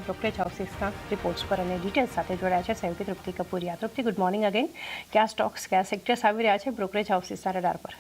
Brokerage હાઉસીસના reports પર અને details સાથે જોડાયા છે સહયોગી તૃપ્તિ કપૂરિયા. તૃપ્તિ, ગુડ મોર્નિંગ અગેન. કયા સ્ટોક્સ કયા સેક્ટર્સ આવી રહ્યા છે બ્રોકરેજ હાઉસીસના રડાર પર?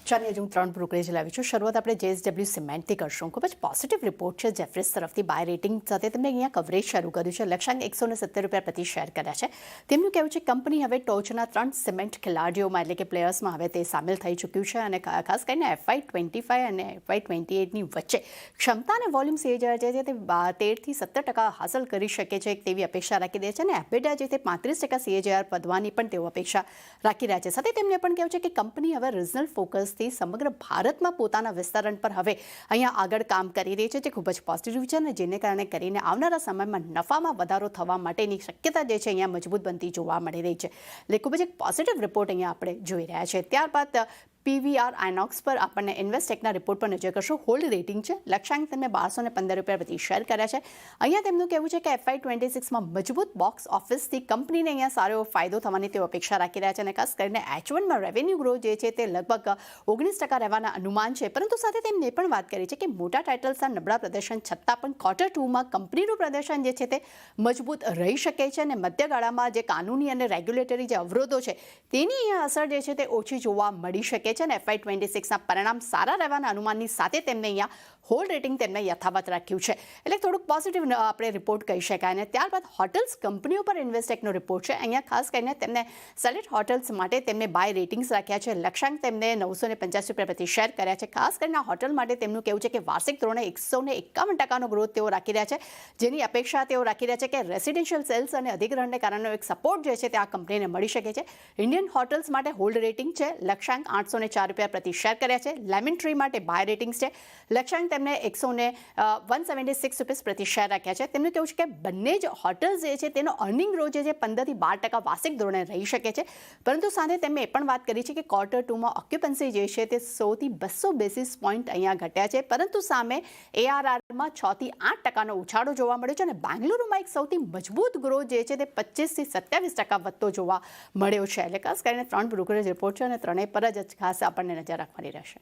ચાલીએ હું 3 બ્રોકરેજ લાવી છું. શરૂઆત આપણે JSW સિમેન્ટથી કરશું. ખૂબ જ પોઝિટિવ રિપોર્ટ છે જેફરીસ તરફથી. બાય રેટિંગ સાથે તેમણે અહીંયા કવરેજ શરૂ કર્યું છે. લક્ષ્યાંક 170 રૂપિયા પ્રતિ શેર કર્યા છે. તેમનું કહેવું છે કંપની હવે ટોચના 3 સિમેન્ટ ખેલાડીઓમાં એટલે કે પ્લેયર્સમાં હવે તે સામેલ થઈ ચૂક્યું છે અને ખાસ કરીને FY25 અને FY28ની વચ્ચે ક્ષમતા અને વોલ્યુમ CAGR જે છે તે 13 થી 17% હાંસલ કરી શકે છે તેવી અપેક્ષા રાખી દે છે અને EBITDA જે તે 35% CAGR વધવાની પણ તેઓ અપેક્ષા રાખી રહ્યા છે. સાથે તેમને પણ કહેવું છે કે કંપની હવે રિજનલ ફોકસ સમગ્ર ભારતમાં પોતાના વિસ્તરણ પર હવે અહીંયા આગળ કામ કરી રહી છે જે ખૂબ જ પોઝિટિવ છે અને જેને કારણે કરીને આવનારા સમયમાં નફામાં વધારો થવા માટેની શક્યતા જે છે અહીંયા મજબૂત બનતી જોવા મળી રહી છે. એટલે ખૂબ જ એક પોઝિટિવ રિપોર્ટ અહીંયા આપણે જોઈ રહ્યા છે. ત્યારબાદ PVR આઇનોક્સ પર આપણને ઇન્વેસ્ટેકના રિપોર્ટ પર નજર કરશું. હોલ્ડ રેટિંગ છે. લક્ષ્યાંક તેમને 1215 રૂપિયા પ્રતિ શેર કર્યા છે. અહીંયા તેમનું કહેવું છે કે FY26માં મજબૂત બોક્સ ઓફિસથી કંપનીને અહીંયા સારો એવો ફાયદો થવાની તેઓ અપેક્ષા રાખી રહ્યા છે અને ખાસ કરીને H1માં રેવન્યુ ગ્રોથ જે છે તે લગભગ 19% રહેવાના અનુમાન છે. પરંતુ સાથે તેમણે પણ વાત કરી છે કે મોટા ટાઇટલ્સના નબળા પ્રદર્શન છતાં પણ Q2માં કંપનીનું પ્રદર્શન જે છે તે મજબૂત રહી શકે છે અને મધ્યગાળામાં જે કાનૂની અને રેગ્યુલેટરી જે અવરોધો છે તેની અહીંયા અસર જે છે તે ઓછી જોવા મળી શકે છે અને FY26ના પરિણામ સારા રહેવાના અનુમાનની સાથે તેમને અહીંયા હોલ્ડ રેટિંગ તેમને યથાવત રાખ્યું છે. એટલે થોડુંક પોઝિટિવ આપણે રિપોર્ટ કહી શકાય. અને ત્યારબાદ હોટલ્સ કંપનીઓ પર ઇન્વેસ્ટેકનો રિપોર્ટ છે. અહીંયા ખાસ કરીને તેમને સેલેટ હોટલ્સ માટે તેમને બાય રેટિંગ્સ રાખ્યા છે. લક્ષ્યાંક તેમને 985 રૂપિયા પ્રતિ શેર કર્યા છે. ખાસ કરીને હોટલ માટે તેમનું કહેવું છે કે વાર્ષિક ધોરણે 151% ગ્રોથ તેઓ રાખી રહ્યા છે, જેની અપેક્ષા તેઓ રાખી રહ્યા છે કે રેસિડેન્શિયલ સેલ્સ અને અધિગ્રહણને કારણે એક સપોર્ટ જે છે તે આ કંપનીને મળી શકે છે. ઇન્ડિયન હોટલ્સ માટે હોલ્ડ રેટિંગ છે. લક્ષ્યાંક 804 રૂપિયા પ્રતિ શેર કર્યા છે. લેમન ટ્રી માટે બાય રેટિંગ્સ છે. લક્ષ્યાંક તેમને 176 રૂપિયા પ્રતિ શેર રાખ્યા છે. તેમનું કહેવું છે કે બંને જ હોટલ્સ જે છે તેનો અર્નિંગ ગ્રોથ જે છે 15 થી 12% વાર્ષિક ધોરણે રહી શકે છે. પરંતુ સાથે તેમણે એ પણ વાત કરી છે કે Q2માં ઓક્યુપન્સી જે છે તે 100 થી 200 બેસિસ પોઈન્ટ અહીંયા ઘટ્યા છે. પરંતુ સામે ARRમાં 6 થી 8% ઉછાળો જોવા મળ્યો છે અને બેંગલુરુમાં એક સૌથી મજબૂત ગ્રોથ જે છે તે 25 થી 27% વધતો જોવા મળ્યો છે. એટલે ખાસ કરીને 3 બ્રોકરેજ રિપોર્ટ છે અને ત્રણેય પર જ ખાસ આપણને નજર રાખવાની રહેશે.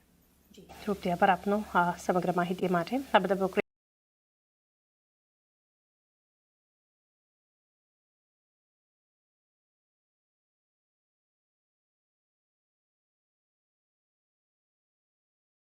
તૃપ્તિ, આભાર આપનો સમગ્ર માહિતી માટે. આ બધા બ્રોકરેજ